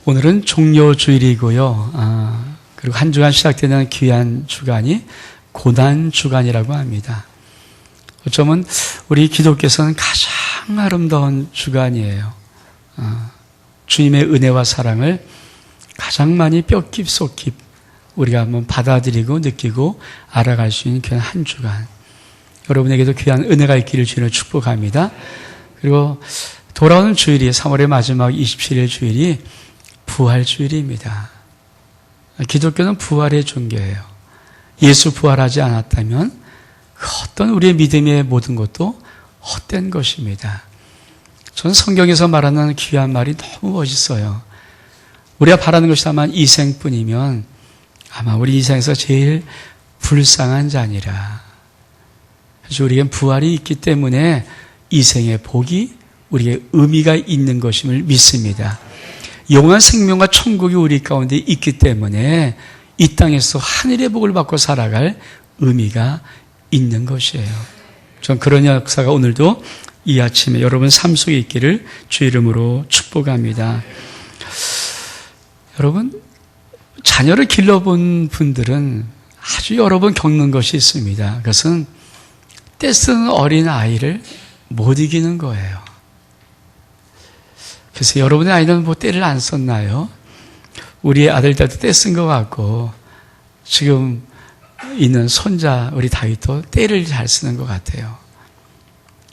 오늘은 종료주일이고요. 그리고 한 주간 시작되는 귀한 주간이 고난주간이라고 합니다. 어쩌면 우리 기독교에서는 가장 아름다운 주간이에요. 주님의 은혜와 사랑을 가장 많이 뼈깊 우리가 한번 받아들이고 느끼고 알아갈 수 있는 귀한 한 주간. 여러분에게도 귀한 은혜가 있기를 주님을 축복합니다. 그리고 돌아오는 주일이 3월의 마지막 27일 주일이 부활주일입니다. 기독교는 부활의 종교예요. 예수 부활하지 않았다면 그 어떤 우리의 믿음의 모든 것도 헛된 것입니다. 저는 성경에서 말하는 귀한 말이 너무 멋있어요. 우리가 바라는 것이 다만 이생뿐이면 아마 우리 이생에서 제일 불쌍한 자니라. 그래서 우리에겐 부활이 있기 때문에 이생의 복이 우리에게 의미가 있는 것임을 믿습니다. 영원한 생명과 천국이 우리 가운데 있기 때문에 이 땅에서 하늘의 복을 받고 살아갈 의미가 있는 것이에요. 전 그런 역사가 오늘도 이 아침에 여러분 삶 속에 있기를 주 이름으로 축복합니다. 여러분, 자녀를 길러본 분들은 아주 여러 번 겪는 것이 있습니다. 그것은 떼쓰는 어린 아이를 못 이기는 거예요. 그래서 여러분의 아이는 뭐 떼를 안 썼나요? 우리의 아들들도 떼 쓴 것 같고 지금 있는 손자 우리 다윗도 떼를 잘 쓰는 것 같아요.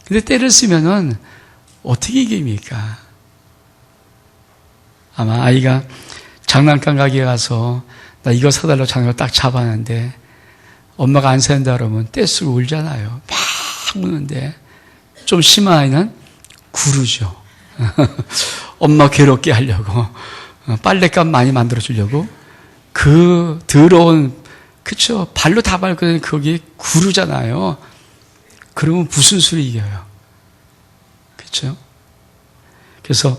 근데 떼를 쓰면은 어떻게 이깁니까? 아마 아이가 장난감 가게에 가서 나 이거 사달라고 장난감 딱 잡았는데 엄마가 안 사는다 그러면 떼 쓰고 울잖아요. 막 우는데 좀 심한 아이는 구르죠. 엄마 괴롭게 하려고 빨랫감 많이 만들어 주려고 그 더러운 그쵸 발로 다 밟고 거기에 구르잖아요. 그러면 무슨 수로 이겨요? 그쵸? 그래서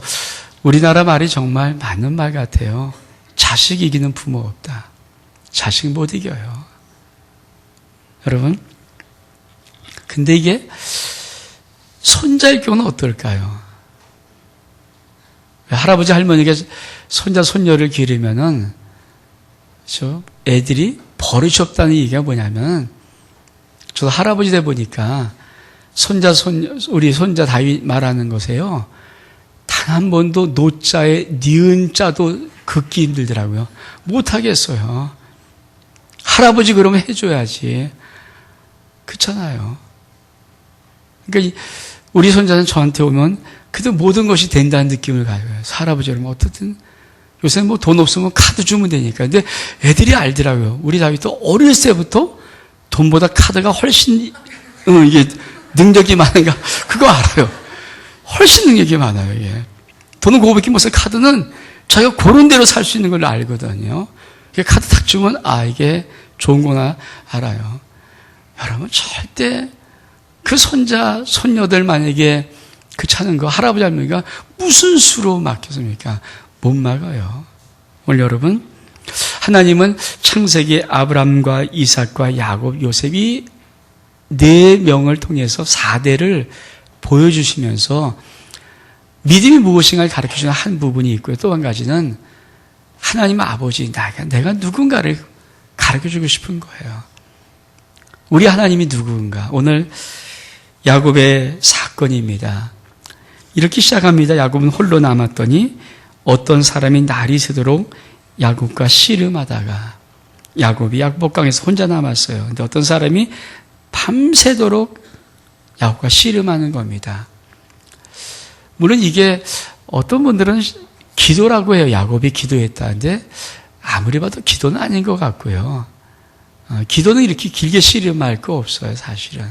우리나라 말이 정말 맞는 말 같아요. 자식 이기는 부모 없다. 자식 못 이겨요. 여러분, 근데 이게 손자의 경우는 어떨까요? 할아버지 할머니가 손자 손녀를 기르면은 저 애들이 버릇이 없다는 얘기가 뭐냐면 저도 할아버지 돼 보니까 손자 손녀 우리 손자 다윗 말하는 것에요. 단 한 번도 노자에 니은 자도 긋기 힘들더라고요. 못 하겠어요. 할아버지 그러면 해줘야지. 그렇잖아요. 그러니까 우리 손자는 저한테 오면 그래도 모든 것이 된다는 느낌을 가져요. 할아버지 그러면 어떻든 요새 뭐 돈 없으면 카드 주면 되니까. 근데 애들이 알더라고요. 우리 다윗도 어렸을 때부터 돈보다 카드가 훨씬 이게 능력이 많은가 그거 알아요. 훨씬 능력이 많아요. 이게. 돈은 그거밖에 못 써요. 카드는 자기가 그런 대로 살 수 있는 걸 알거든요. 카드 딱 주면 이게 좋은 거나 알아요. 여러분 절대 그 손자 손녀들 만약에 그 차는 거 할아버지 할머니가 무슨 수로 막혔습니까? 못 막아요. 오늘 여러분, 하나님은 창세기 아브람과 이삭과 야곱, 요셉이 4명을 통해서 4대를 보여주시면서 믿음이 무엇인가를 가르쳐주는 한 부분이 있고요. 또 한 가지는 하나님 아버지, 내가 누군가를 가르쳐주고 싶은 거예요. 우리 하나님이 누군가. 오늘 야곱의 사건입니다. 이렇게 시작합니다. 야곱은 홀로 남았더니 어떤 사람이 날이 새도록 야곱과 씨름하다가 야곱이 야복강에서 혼자 남았어요. 근데 어떤 사람이 밤새도록 야곱과 씨름하는 겁니다. 물론 이게 어떤 분들은 기도라고 해요. 야곱이 기도했다는데 아무리 봐도 기도는 아닌 것 같고요. 기도는 이렇게 길게 씨름할 거 없어요. 사실은.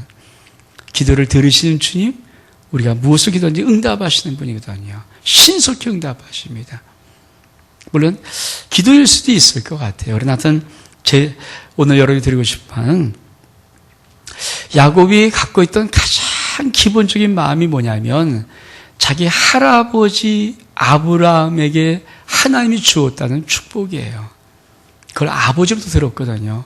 기도를 들으시는 주님, 우리가 무엇을 기도하는지 응답하시는 분이거든요. 신속히 응답하십니다. 물론 기도일 수도 있을 것 같아요. 그러나 하여튼 오늘 여러분이 드리고 싶은 야곱이 갖고 있던 가장 기본적인 마음이 뭐냐면 자기 할아버지 아브라함에게 하나님이 주었다는 축복이에요. 그걸 아버지로부터 들었거든요.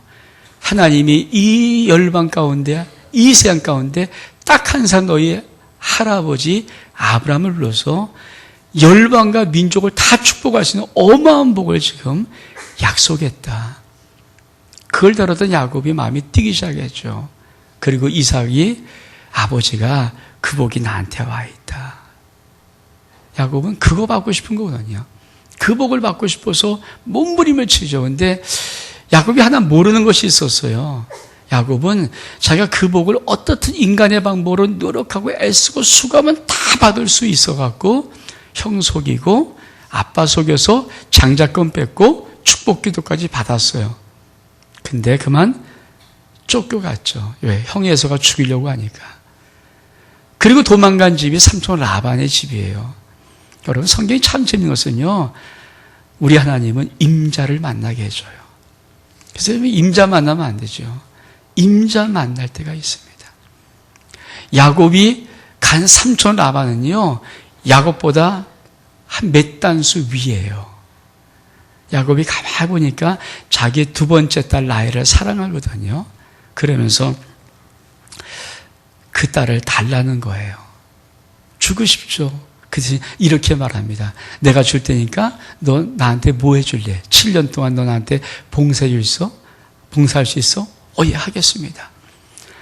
하나님이 이 열방 가운데 이 세상 가운데 딱 한 사람 너희 할아버지 아브라함을 불러서 열방과 민족을 다 축복할 수 있는 어마어마한 복을 지금 약속했다. 그걸 들었던 야곱이 마음이 뛰기 시작했죠. 그리고 이삭이 아버지가 그 복이 나한테 와 있다. 야곱은 그거 받고 싶은 거거든요. 그 복을 받고 싶어서 몸부림을 치죠. 근데 야곱이 하나 모르는 것이 있었어요. 야곱은 자기가 그 복을 어떻든 인간의 방법으로 노력하고 애쓰고 수고하면 다 받을 수 있어갖고 형 속이고 아빠 속여서 장자권 뺏고 축복기도까지 받았어요. 근데 그만 쫓겨갔죠. 왜? 형이 에서가 죽이려고 하니까. 그리고 도망간 집이 삼촌 라반의 집이에요. 여러분, 성경이 참 재밌는 것은요, 우리 하나님은 임자를 만나게 해줘요. 그래서 임자 만나면 안 되죠. 임자 만날 때가 있습니다. 야곱이 간 삼촌 라반은요, 야곱보다 한 몇 단수 위에요. 야곱이 가만히 보니까 자기 두 번째 딸 라헬을 사랑하거든요. 그러면서 그 딸을 달라는 거예요. 주고 싶죠. 그래서 이렇게 말합니다. 내가 줄 테니까 너 나한테 뭐 해줄래? 7년 동안 너 나한테 봉사할 수 있어? 예, 하겠습니다.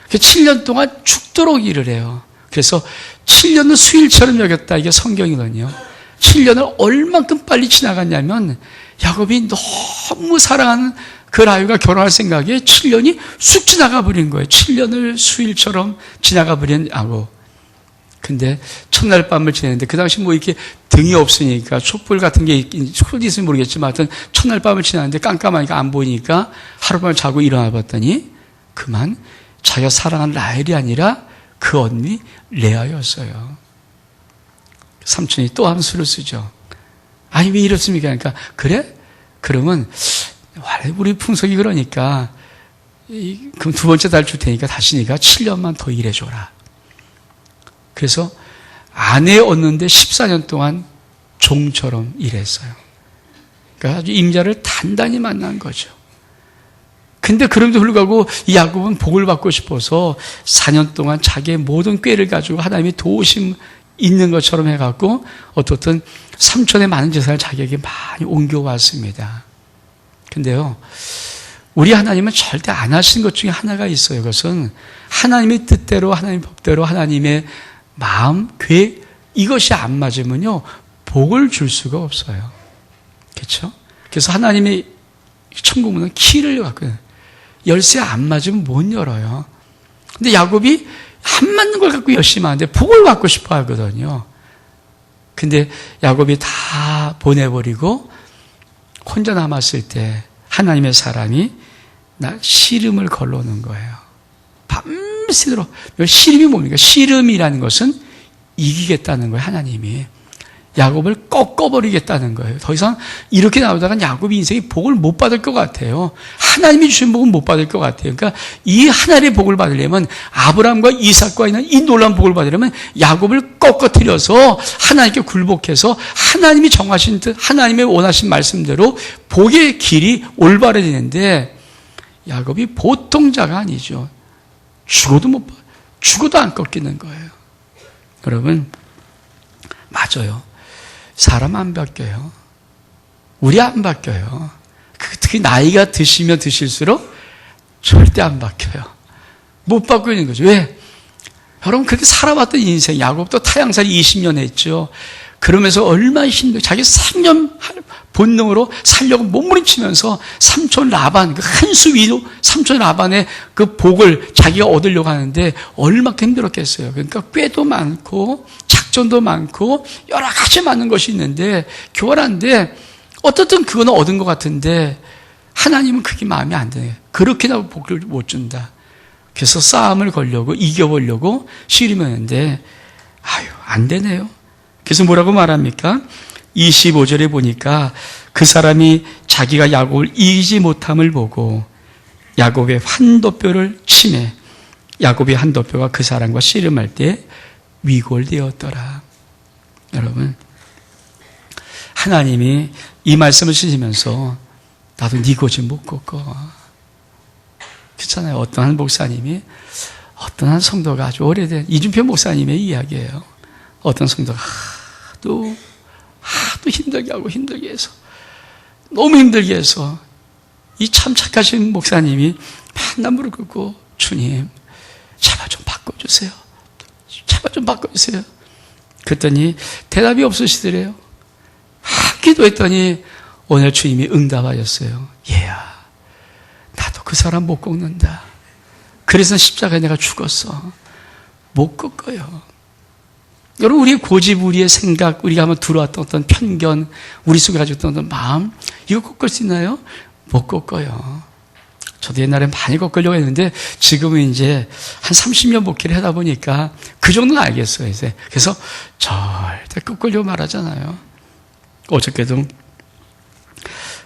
7년 동안 죽도록 일을 해요. 그래서 7년은 수일처럼 여겼다. 이게 성경이거든요. 7년을 얼만큼 빨리 지나갔냐면 야곱이 너무 사랑하는 그 라유가 결혼할 생각에 7년이 쑥 지나가 버린 거예요. 7년을 수일처럼 지나가 버린 야곱. 근데 첫날 밤을 지냈는데 그 당시 뭐 이렇게 등이 없으니까 촛불 같은 게 촛불이 있으면 모르겠지만 하여튼 첫날 밤을 지났는데 깜깜하니까 안 보이니까 하룻밤을 자고 일어나 봤더니 그만 자기가 사랑하는 라헬이 아니라 그 언니 레아였어요. 삼촌이 또 함수를 쓰죠. 아니 왜 이렇습니까? 그러니까 그래? 그러면 우리 풍속이 그러니까 그럼 두 번째 달 줄 테니까 다시 네가 7년만 더 일해줘라. 그래서 아내 얻는데 14년 동안 종처럼 일했어요. 그러니까 아주 임자를 단단히 만난 거죠. 근데 그럼에도 불구하고 이 야곱은 복을 받고 싶어서 4년 동안 자기의 모든 꾀를 가지고 하나님의 도우심 있는 것처럼 해갖고 어떻든 삼촌의 많은 재산을 자기에게 많이 옮겨왔습니다. 근데요, 우리 하나님은 절대 안 하신 것 중에 하나가 있어요. 그것은 하나님의 뜻대로, 하나님의 법대로, 하나님의 마음, 계획, 이것이 안 맞으면요, 복을 줄 수가 없어요. 그렇죠? 그래서 하나님의 천국문은 키를 갖고 열쇠 안 맞으면 못 열어요. 근데 야곱이 안 맞는 걸 갖고 열심히 하는데 복을 받고 싶어 하거든요. 근데 야곱이 다 보내버리고 혼자 남았을 때 하나님의 사람이 나 씨름을 걸러오는 거예요. 밤새도록. 씨름이 뭡니까? 씨름이라는 것은 이기겠다는 거예요. 하나님이. 야곱을 꺾어버리겠다는 거예요. 더 이상 이렇게 나오다가 야곱이 인생에 복을 못 받을 것 같아요. 하나님이 주신 복은 못 받을 것 같아요. 그러니까 이 하나님의 복을 받으려면 아브라함과 이삭과 있는 이 놀라운 복을 받으려면 야곱을 꺾어뜨려서 하나님께 굴복해서 하나님이 정하신 뜻, 하나님의 원하신 말씀대로 복의 길이 올바르지는데 야곱이 보통 자가 아니죠. 죽어도 안 꺾이는 거예요. 여러분, 맞아요. 사람 안 바뀌어요. 우리 안 바뀌어요. 특히 나이가 드시면 드실수록 절대 안 바뀌어요. 못 바뀌는 거죠. 왜? 여러분 그렇게 살아왔던 인생, 야곱도 타향살이 20년 했죠. 그러면서 얼마나 힘들어. 자기 생년 본능으로 살려고 몸부림치면서 삼촌 라반, 그 한 수 위로 삼촌 라반의 그 복을 자기가 얻으려고 하는데 얼마나 힘들었겠어요. 그러니까 꾀도 많고 작전도 많고 여러 가지 많은 것이 있는데 교활한데 어떻든 그거는 얻은 것 같은데 하나님은 그게 마음에 안 드네요. 그렇게나 복을 못 준다. 그래서 싸움을 걸려고 이겨보려고 씨름했는데 안 되네요. 그래서 뭐라고 말합니까? 25절에 보니까 그 사람이 자기가 야곱을 이기지 못함을 보고 야곱의 환도뼈를 치매 야곱의 환도뼈가 그 사람과 씨름할 때 위골되었더라. 여러분, 하나님이 이 말씀을 쓰시면서 나도 네 고집 못 꺾어. 그렇잖아요. 어떤 한 목사님이 어떤 한 성도가 아주 오래된 이준표 목사님의 이야기예요. 어떤 성도가 하도 힘들게 하고 힘들게 해서 너무 힘들게 해서 이 참 착하신 목사님이 맨날 무릎 꿇고 주님 제발 좀 바꿔주세요. 제발 좀 바꿔주세요. 그랬더니 대답이 없으시더래요. 기도했더니 오늘 주님이 응답하셨어요. 얘야, 나도 그 사람 못 꺾는다. 그래서 십자가에 내가 죽었어. 못 꺾어요. 여러분, 우리의 고집, 우리의 생각, 우리가 한번 들어왔던 어떤 편견, 우리 속에 가지고 있던 어떤 마음, 이거 꺾을 수 있나요? 못 꺾어요. 저도 옛날에 많이 꺾으려고 했는데 지금은 이제 한 30년 목회를 하다 보니까 그 정도는 알겠어요. 이제. 그래서 절대 꺾으려고 말하잖아요. 어저께도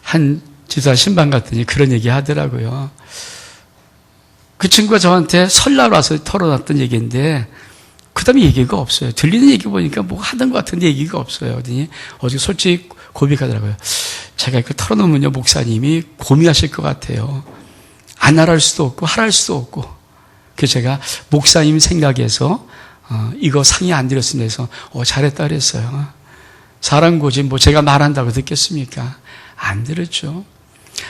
한 지도자 신방 갔더니 그런 얘기 하더라고요. 그 친구가 저한테 설날 와서 털어놨던 얘기인데 그 다음에 얘기가 없어요. 들리는 얘기 보니까 뭐 하던 것 같은데 얘기가 없어요. 그러더니 어제 솔직히 고백하더라고요. 제가 이거 털어놓으면요, 목사님이 고민하실 것 같아요. 안 하랄 수도 없고 하랄 수도 없고. 그래서 제가 목사님 생각에서 이거 상의 안 드렸습니다 해서 잘했다 그랬어요. 사람 고집 뭐 제가 말한다고 듣겠습니까? 안 들었죠.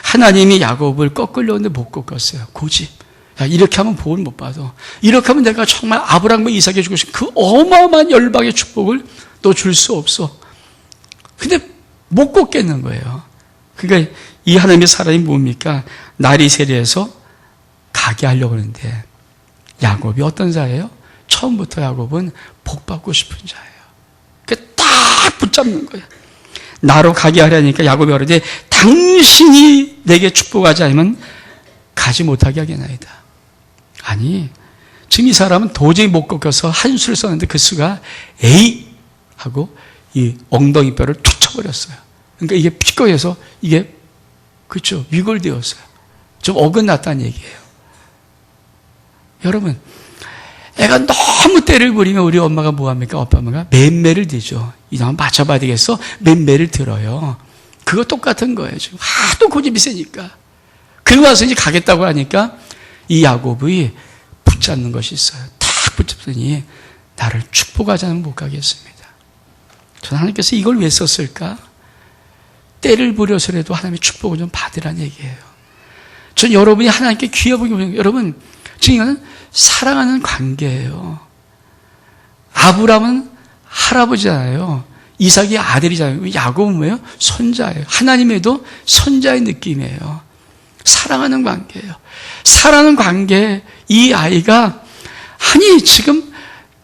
하나님이 야곱을 꺾으려고 했는데 못 꺾었어요. 고집. 야, 이렇게 하면 복을 못 받아. 이렇게 하면 내가 정말 아브라함과 이삭에게 주고 싶은 그 어마어마한 열방의 축복을 너 줄 수 없어. 근데 못 꺾겠는 거예요. 그러니까 이 하나님의 사람이 뭡니까? 날이 세리해서 가게 하려고 하는데 야곱이 어떤 자예요? 처음부터 야곱은 복 받고 싶은 자예요. 그러니까 딱 붙잡는 거예요. 나로 가게 하려니까 야곱이 그러되 당신이 내게 축복하지 않으면 가지 못하게 하겠나이다. 아니, 지금 이 사람은 도저히 못 꺾어서 한 수를 썼는데 그 수가 에이 하고 이 엉덩이 뼈를 툭 쳐버렸어요. 그러니까 이게 피꺼에서 이게 그렇죠, 위골되었어요. 좀 어긋났다는 얘기예요. 여러분, 애가 너무 때를 부리면 우리 엄마가 뭐합니까? 아빠 엄마가 맴매를 들죠. 이놈 맞춰봐야 되겠어? 맴매를 들어요. 그거 똑같은 거예요. 지금 하도 고집이 세니까. 그리고 와서 이제 가겠다고 하니까 이 야곱이 붙잡는 것이 있어요. 탁 붙잡더니 나를 축복하지 않으면 못 가겠습니다. 저는 하나님께서 이걸 왜 썼을까? 때를 부려서라도 하나님의 축복을 좀 받으라는 얘기예요. 전 여러분이 하나님께 귀하게 보면 여러분, 지금 이거는 사랑하는 관계예요. 아브라함은 할아버지잖아요. 이삭이 아들이잖아요. 야곱은 뭐예요? 손자예요. 하나님에도 손자의 느낌이에요. 사랑하는 관계예요. 사랑하는 관계, 이 아이가 아니 지금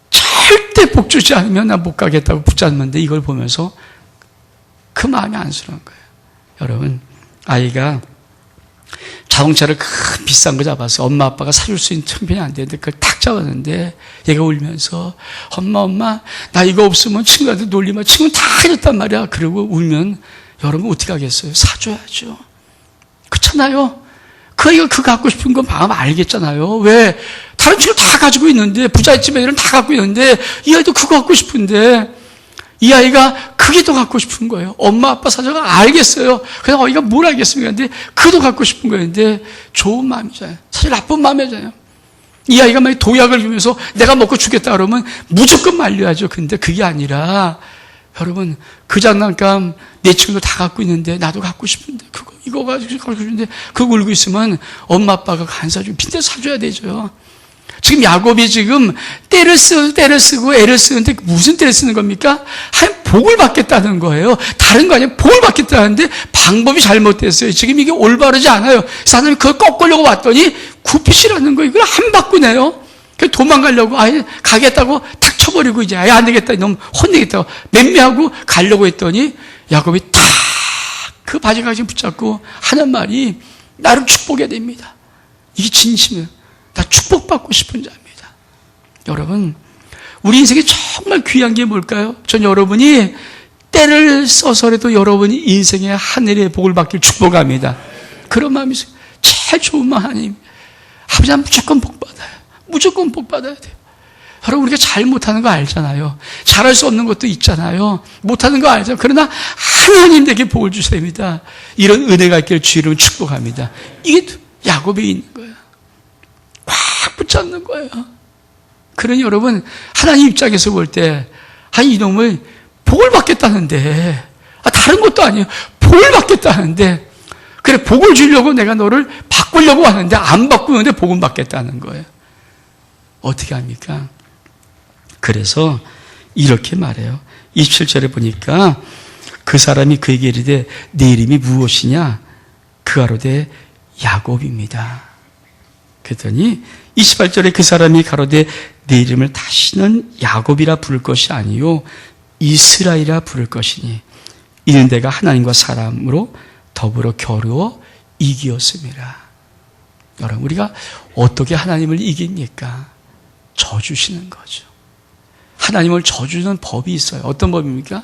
절대 복 주지 않으면 나 못 가겠다고 붙잡는데 이걸 보면서 그 마음이 안쓰러운 거예요. 여러분, 아이가 자동차를 큰 비싼 거 잡아서 엄마 아빠가 사줄 수 있는 형편이 안 되는데 그걸 탁 잡았는데 얘가 울면서 엄마 나 이거 없으면 친구한테 놀리면 친구는 다 해줬단 말이야. 그러고 울면 여러분 어떻게 하겠어요? 사줘야죠. 그렇잖아요. 그 아이가 그거 갖고 싶은 거 마음 알겠잖아요. 왜? 다른 친구 다 가지고 있는데 부잣집 애들은 다 갖고 있는데 이 아이도 그거 갖고 싶은데 이 아이가 그게 더 갖고 싶은 거예요. 엄마 아빠 사정을 알겠어요. 그냥 아이가 뭘 알겠습니까? 근데 그도 갖고 싶은 거였는데 좋은 마음이잖아요. 사실 나쁜 마음이잖아요. 이 아이가 만약 도약을 주면서 내가 먹고 죽겠다 그러면 무조건 말려야죠. 근데 그게 아니라 여러분, 그 장난감 내 친구도 다 갖고 있는데 나도 갖고 싶은데 그거 이거 가지고 갖고 싶은데 그거 울고 있으면 엄마 아빠가 안 사주고 빈대 사줘야 되죠. 지금 야곱이 지금 때를 쓰고 애를 쓰는데 무슨 때를 쓰는 겁니까? 한 복을 받겠다는 거예요. 다른 거 아니에요. 복을 받겠다는데 방법이 잘못됐어요. 지금 이게 올바르지 않아요. 사람이 그걸 꺾으려고 왔더니 굽히시라는 거예요. 이걸 안 바꾸네요. 그래서 도망가려고 아예 가겠다고 탁 쳐버리고 이제 아예 안 되겠다. 너무 혼내겠다고 맴매하고 가려고 했더니 야곱이 탁 그 바지가지 붙잡고 하는 말이 나를 축복해야 됩니다. 이게 진심이에요. 나 축복받고 싶은 자입니다. 여러분, 우리 인생에 정말 귀한 게 뭘까요? 전 여러분이 때를 써서라도 여러분이 인생의 하늘의 복을 받길 축복합니다. 그런 마음이 있어요. 제일 좋은 마음 하나님. 아버지 무조건 복 받아요. 무조건 복 받아야 돼요. 여러분, 우리가 잘 못하는 거 알잖아요. 잘할 수 없는 것도 있잖아요. 못하는 거 알잖아요. 그러나 하나님 내게 복을 주십니다. 이런 은혜가 있기를 주 이름으로 축복합니다. 이게 야곱에 있는 거예요. 꽉 붙잡는 거예요. 그러니 여러분, 하나님 입장에서 볼 때, 아니, 이놈을 복을 받겠다는데, 다른 것도 아니에요. 복을 받겠다 하는데, 그래, 복을 주려고 내가 너를 바꾸려고 하는데 안 바꾸는데 복은 받겠다는 거예요. 어떻게 합니까? 그래서 이렇게 말해요. 27절에 보니까 그 사람이 그에게 이르되 네 이름이 무엇이냐? 그가 가로되 야곱입니다. 그랬더니 28절에 그 사람이 가로되 내 이름을 다시는 야곱이라 부를 것이 아니요 이스라엘이라 부를 것이니 이는 내가 하나님과 사람으로 더불어 겨루어 이기었습니다. 여러분, 우리가 어떻게 하나님을 이깁니까? 져주시는 거죠. 하나님을 져주는 법이 있어요. 어떤 법입니까?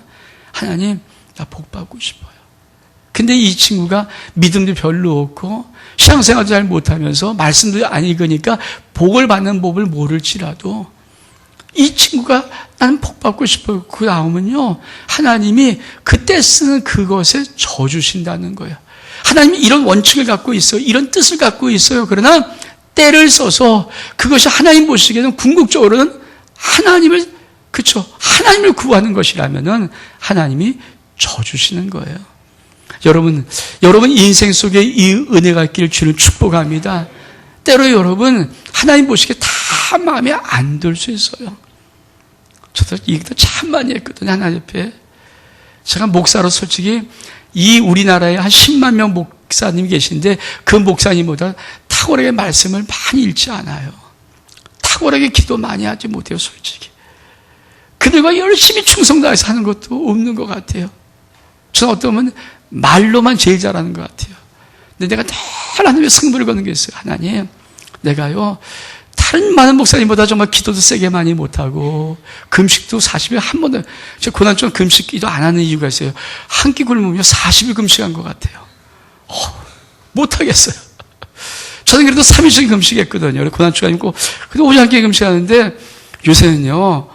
하나님, 나 복 받고 싶어요. 근데 이 친구가 믿음도 별로 없고 신앙생활도 잘 못하면서 말씀도 안 읽으니까 복을 받는 법을 모를지라도 이 친구가 나는 복 받고 싶어요. 그 나오면요, 하나님이 그때 쓰는 그것에 져주신다는 거예요. 하나님이 이런 원칙을 갖고 있어요. 이런 뜻을 갖고 있어요. 그러나 때를 써서 그것이 하나님 보시기에는 궁극적으로는 하나님을, 그쵸, 하나님을 구하는 것이라면은 하나님이 져주시는 거예요. 여러분 인생 속에 이 은혜가 있기를 주는 축복합니다. 때로 여러분 하나님 보시기에 다 마음에 안 들 수 있어요. 저도 이 얘기도 참 많이 했거든요. 하나님 앞에. 제가 목사로 솔직히 이 우리나라에 한 10만 명 목사님이 계신데 그 목사님보다 탁월하게 말씀을 많이 읽지 않아요. 탁월하게 기도 많이 하지 못해요, 솔직히. 그들과 열심히 충성다해서 하는 것도 없는 것 같아요. 저는 어쩌면 말로만 제일 잘하는 것 같아요. 근데 내가 늘 하나님의 승부를 거는 게 있어요. 하나님, 내가요, 다른 많은 목사님보다 정말 기도도 세게 많이 못하고, 금식도 40일 한 번도, 제가 고난중 금식 기도 안 하는 이유가 있어요. 한 끼 굶으면 40일 금식한 것 같아요. 못하겠어요. 저는 그래도 3일씩 금식했거든요. 고난주가 아니고, 그래도 오전 한 끼 금식하는데, 요새는요,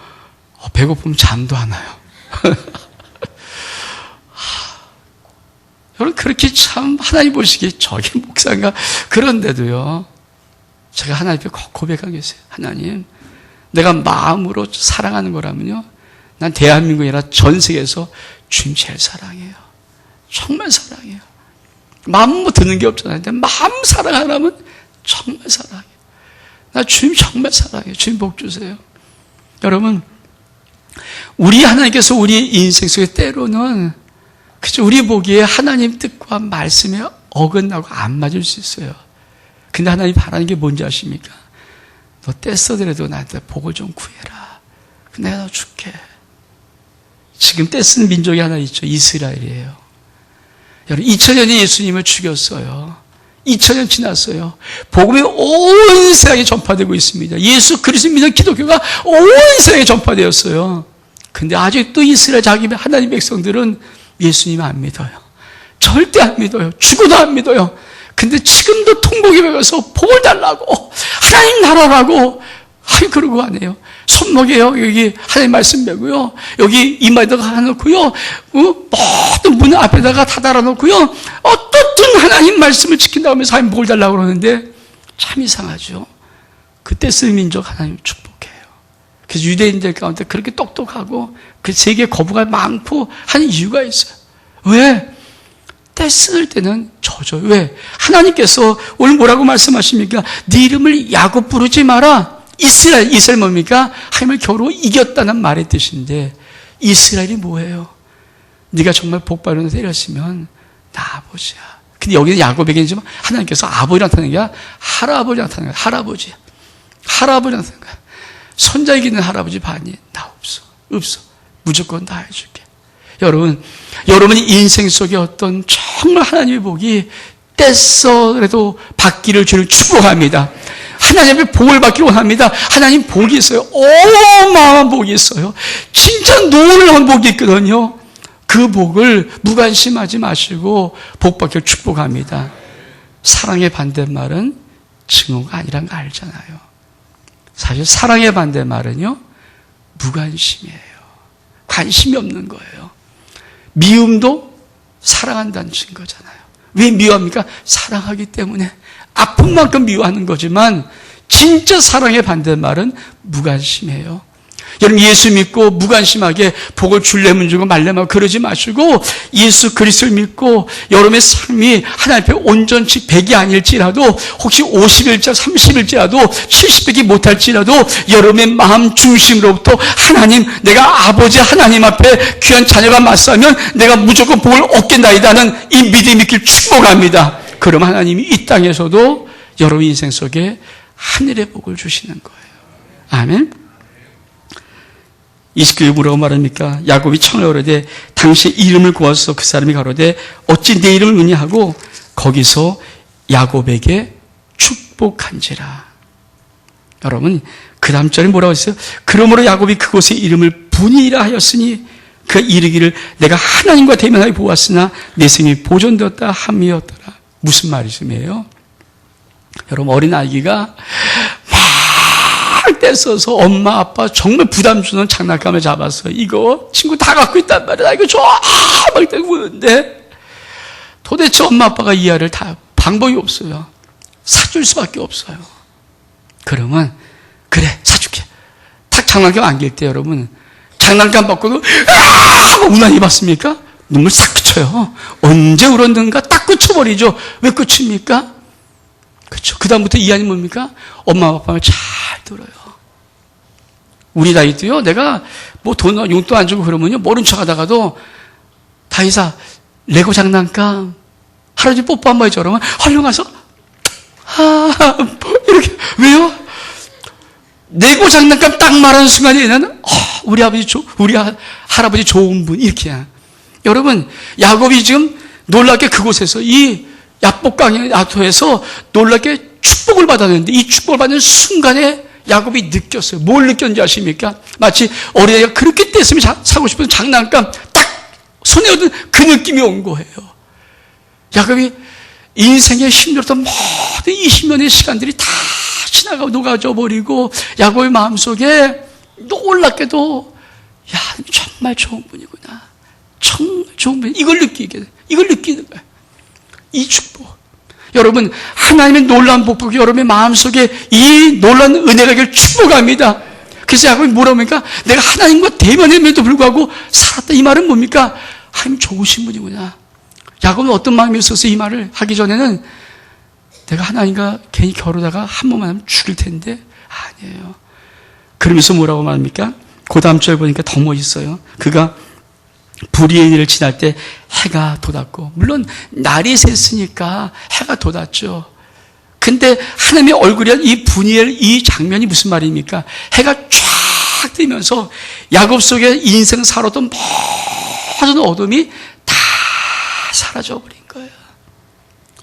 배고프면 잠도 안 와요. 여러분, 그렇게 참 하나님 보시기에 저게 목사인가? 그런데도요, 제가 하나님 앞에 고백하겠어요. 하나님, 내가 마음으로 사랑하는 거라면요, 난 대한민국이 아니라 전 세계에서 주님 제일 사랑해요. 정말 사랑해요. 마음 뭐 듣는 게 없잖아요. 근데 마음 사랑하라면 정말 사랑해요. 나 주님 정말 사랑해요. 주님 복 주세요. 여러분, 우리 하나님께서 우리의 인생 속에 때로는 그죠, 우리 보기에 하나님 뜻과 말씀에 어긋나고 안 맞을 수 있어요. 근데 하나님 바라는 게 뭔지 아십니까? 너 떼써더라도 나한테 복을 좀 구해라. 내가 너 줄게. 지금 떼쓴 민족이 하나 있죠. 이스라엘이에요. 여러분, 2000년이 예수님을 죽였어요. 2000년 지났어요. 복음이 온 세상에 전파되고 있습니다. 예수 그리스도 믿는 기독교가 온 세상에 전파되었어요. 근데 아직도 이스라엘 자기 하나님 백성들은 예수님 안 믿어요. 절대 안 믿어요. 죽어도 안 믿어요. 근데 지금도 통곡에 배워서 복을 달라고, 하나님 나라라고, 그러고 안 해요. 손목에요, 여기 하나님 말씀 메고요, 여기 이마에다가 하나 놓고요, 모든 문 앞에다가 다 달아놓고요, 어떻든 하나님 말씀을 지킨다고 하면서 하나님 복을 달라고 그러는데, 참 이상하죠. 그때 쓴 민족 하나님 축복해요. 그래서 유대인들 가운데 그렇게 똑똑하고, 그 세계에 거부가 많고 하는 이유가 있어요. 왜? 때 쓸 때는 져줘요. 왜? 하나님께서 오늘 뭐라고 말씀하십니까? 네 이름을 야곱 부르지 마라. 이스라엘 뭡니까? 하나님을 겨루 이겼다는 말의 뜻인데, 이스라엘이 뭐예요? 네가 정말 복 받는 데 이랬으면 나 아버지야. 근데 여기는 야곱에게는 지금 하나님께서 아버지랑 타는 게 아니라 할아버지랑 타는 거야. 할아버지야. 할아버지랑 타는 거야. 손자 이기는 할아버지 반이 나 없어. 무조건 다 해줄게. 여러분이 인생 속에 어떤 정말 하나님의 복이 떼써라도 받기를 주를 축복합니다. 하나님의 복을 받기를 원합니다. 하나님 복이 있어요. 어마어마한 복이 있어요. 진짜 놀라운 복이 있거든요. 그 복을 무관심하지 마시고 복 받기를 축복합니다. 사랑의 반대말은 증오가 아니란 거 알잖아요. 사실 사랑의 반대말은요, 무관심이에요. 관심이 없는 거예요. 미움도 사랑한다는 증거잖아요. 왜 미워합니까? 사랑하기 때문에. 아픈 만큼 미워하는 거지만 진짜 사랑의 반대말은 무관심이에요. 여러분 예수 믿고 무관심하게 복을 줄래면 주고 말래면 그러지 마시고 예수 그리스도를 믿고 여러분의 삶이 하나님 앞에 온전치 100이 아닐지라도 혹시 50일자 30일지라도 70백이 못할지라도 여러분의 마음 중심으로부터 하나님 내가 아버지 하나님 앞에 귀한 자녀가 맞서면 내가 무조건 복을 얻겠나이다는 이 믿음의 길 축복합니다. 그럼 하나님이 이 땅에서도 여러분 인생 속에 하늘의 복을 주시는 거예요. 아멘. 29절 뭐라고 말합니까? 야곱이 청하여 이르되 당신의 이름을 구하소서. 그 사람이 가로되 어찌 내 이름을 의냐하고 거기서 야곱에게 축복한지라. 여러분 그 다음 절에 뭐라고 했어요? 그러므로 야곱이 그곳의 이름을 분이라 하였으니 그 이르기를 내가 하나님과 대면하여 보았으나 내 생이 보존되었다 함이었더라. 무슨 말씀이에요? 여러분 어린아이가 막 떼써서 엄마 아빠 정말 부담 주는 장난감을 잡아서 이거 친구 다 갖고 있단 말이야. 나 이거 좋아 막 우는데 도대체 엄마 아빠가 이 아이를 다 방법이 없어요. 사줄 수밖에 없어요. 그러면 그래 사줄게. 탁 장난감 안길 때 여러분 장난감 받고도 우나니 봤습니까? 눈물 싹 그쳐요. 언제 울었는가 딱 그쳐버리죠. 왜 그칩니까? 그렇죠. 그 다음부터 이 아이는 뭡니까? 엄마 아빠 말 잘 들어요. 우리 다이도요. 내가 뭐 돈 용돈 안 주고 그러면요 모른 척하다가도 다이사 레고 장난감 할아버지 뽀뽀 한번 해줘 그러면 얼른 가서 이렇게 왜요? 레고 장난감 딱 말하는 순간에는 우리 할아버지 좋은 분 이렇게야. 여러분 야곱이 지금 놀랍게 그곳에서 이 야복강의 야토에서 놀랍게 축복을 받았는데 이 축복을 받는 순간에 야곱이 느꼈어요. 뭘 느꼈는지 아십니까? 마치 어린아이가 그렇게 뗐으면 사고 싶은 장난감 딱 손에 얻은 그 느낌이 온 거예요. 야곱이 인생에 힘들었던 모든 20년의 시간들이 다 지나가고 녹아져 버리고 야곱의 마음속에 놀랍게도 야 정말 좋은 분이구나. 정말 좋은 분. 이걸 느끼는 거예요. 이 축복. 여러분 하나님의 놀라운 복복이 여러분의 마음속에 이 놀라운 은혜가 축복합니다. 그래서 야곱이 뭐라고 합니까? 내가 하나님과 대면임에도 불구하고 살았다. 이 말은 뭡니까? 하나님 좋으신 분이구나. 야곱은 어떤 마음이 있어서 이 말을 하기 전에는 내가 하나님과 괜히 겨루다가 한 번만 하면 죽을 텐데 아니에요. 그러면서 뭐라고 말합니까? 그 다음 절 보니까 더 멋있어요. 그가 불의의 일을 지날 때 해가 돋았고 물론 날이 샜으니까 해가 돋았죠. 근데 하나님의 얼굴이란 이 분이엘 이 장면이 무슨 말입니까? 해가 쫙 뜨면서 야곱 속에 인생 살았던 모든 어둠이 다 사라져버린 거예요.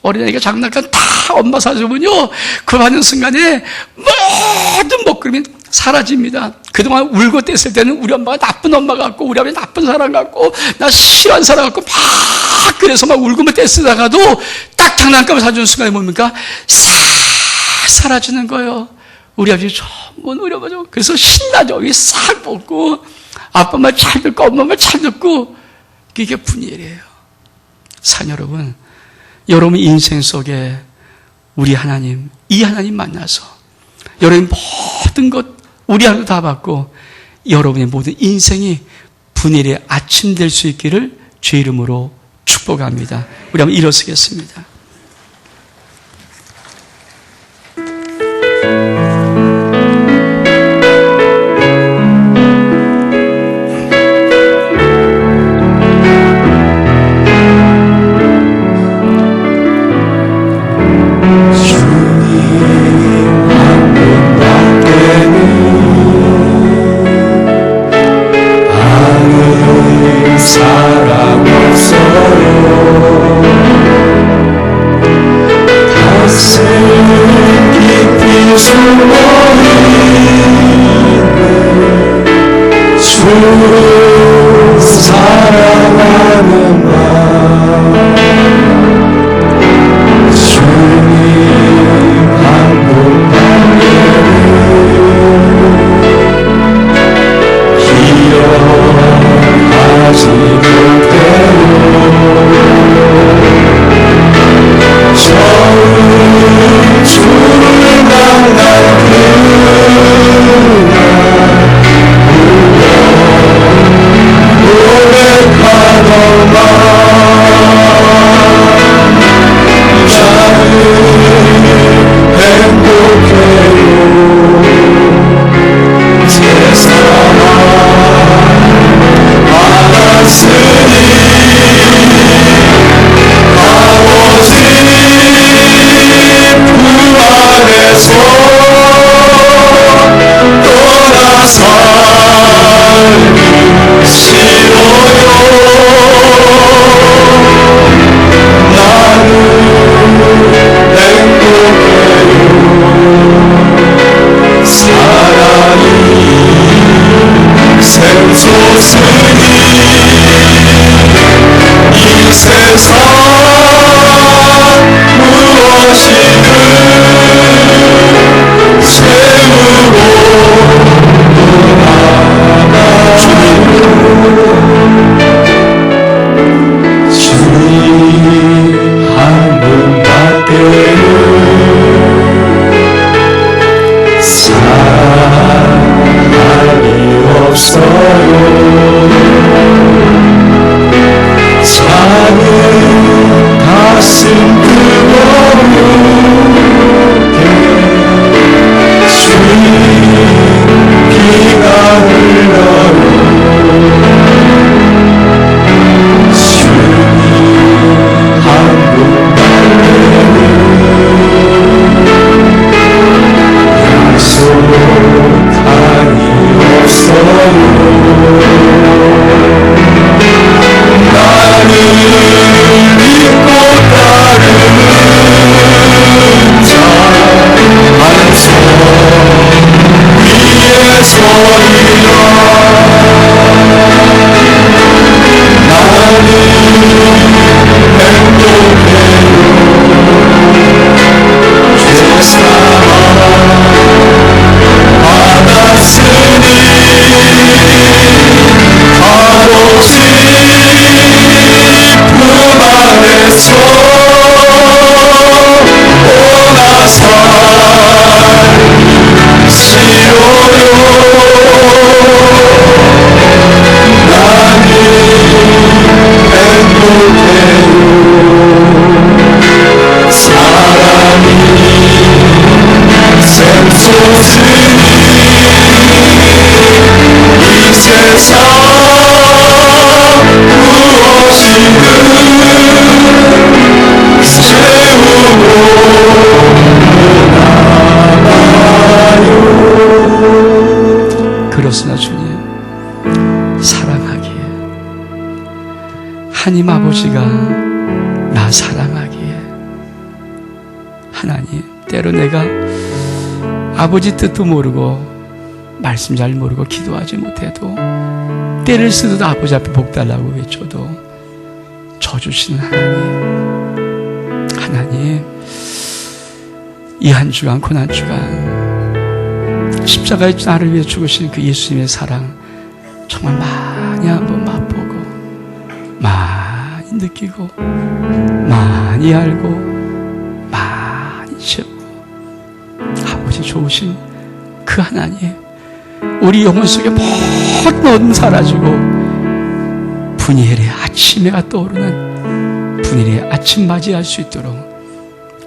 어린아이가 장난감 다 엄마 사주면요 그 받는 순간에 모든 먹구름이 사라집니다. 그동안 울고 뗐을 때는 우리 엄마가 나쁜 엄마 같고 우리 아버지 나쁜 사람 같고 나 싫어하는 사람 같고 막 그래서 막 울고 떼쓰다가도 딱 장난감을 사주는 순간에 뭡니까? 싹 사라지는 거예요. 우리 아버지 정말 우리 엄마 그래서 신나죠. 여기 싹 먹고 아빠 말 잘 듣고 엄마 말 잘 듣고 이게 분이엘이에요. 사랑 여러분, 여러분 인생 속에 우리 하나님, 이 하나님 만나서 여러분 모든 것 우리 하나도 다 받고 여러분의 모든 인생이 분일의 아침 될 수 있기를 주 이름으로 축복합니다. 우리 한번 일어서겠습니다. 사랑 없어요. 가슴 깊이 숨어있는 주 사랑하는 마음 주님 한분 기억하지 못해요. 처음 주를 만난 그날 세상 무엇이든 세우고 주님 한 분밖에는 사랑이 없어요. 작은 가슴 뜨거우게 주님 피가 흘러요. 주님 한 분밖에는 약속함이 없어요. 나는 믿고 따르는 자 반석 위에 서리라. 나는 행복해요. 죄사함 받았으니 가고 싶은 안에서 오나 살시오요. 나는 행복해요. 사랑이 샘솟으니 이 세상 무엇이든 세우고 나가요. 그렇으나 주님, 사랑하기에, 하나님 아버지가 나 사랑하기에, 하나님, 때로 내가 아버지 뜻도 모르고 말씀 잘 모르고 기도하지 못해도 때를 쓰듯 아버지 앞에 복 달라고 외쳐도 져주시는 하나님, 이 한 주간 고난 주간 십자가에 나를 위해 죽으신 그 예수님의 사랑 정말 많이 한번 맛보고 많이 느끼고 많이 알고 많이 채우고 아버지 좋으신 그 하나님, 우리 영혼 속에 모든 어둠 사라지고 분이엘의 아침해가 떠오르는 분이엘의 아침 맞이할 수 있도록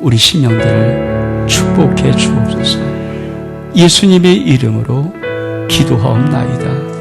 우리 심령들을 축복해 주옵소서. 예수님의 이름으로 기도하옵나이다.